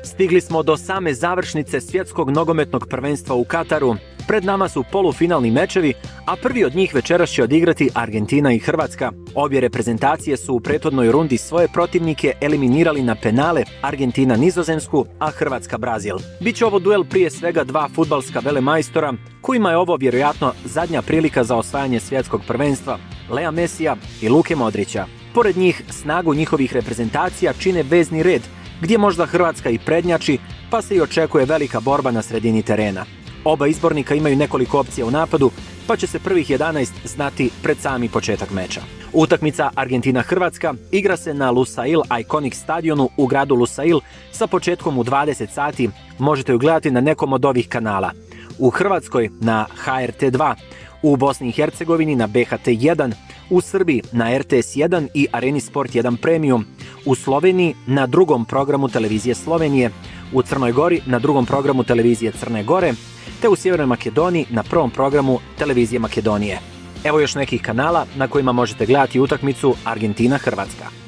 Stigli smo do same završnice svjetskog nogometnog prvenstva u Kataru. Pred nama su polufinalni mečevi, a prvi od njih večeras će odigrati Argentina i Hrvatska. Obje reprezentacije su u prethodnoj rundi svoje protivnike eliminirali na penale, Argentina Nizozemsku, a Hrvatska Brazil. Biće ovo duel prije svega dva fudbalska velemajstora, kojima je ovo vjerojatno zadnja prilika za osvajanje svjetskog prvenstva, Lea Messija i Luke Modrića. Pored njih, snagu njihovih reprezentacija čine vezni red, gdje možda Hrvatska i prednjači, pa se i očekuje velika borba na sredini terena. Oba izbornika imaju nekoliko opcija u napadu, pa će se prvih 11 znati pred sami početak meča. Utakmica Argentina-Hrvatska igra se na Lusail Iconic stadionu u gradu Lusail sa početkom u 20 sati. Možete ju gledati na nekom od ovih kanala. U Hrvatskoj na HRT2, u Bosni i Hercegovini na BHT1, u Srbiji na RTS 1 i Areni Sport 1 Premium, u Sloveniji na drugom programu televizije Slovenije, u Crnoj Gori na drugom programu televizije Crne Gore, te u Sjevernoj Makedoniji na prvom programu televizije Makedonije. Evo još nekih kanala na kojima možete gledati utakmicu Argentina-Hrvatska.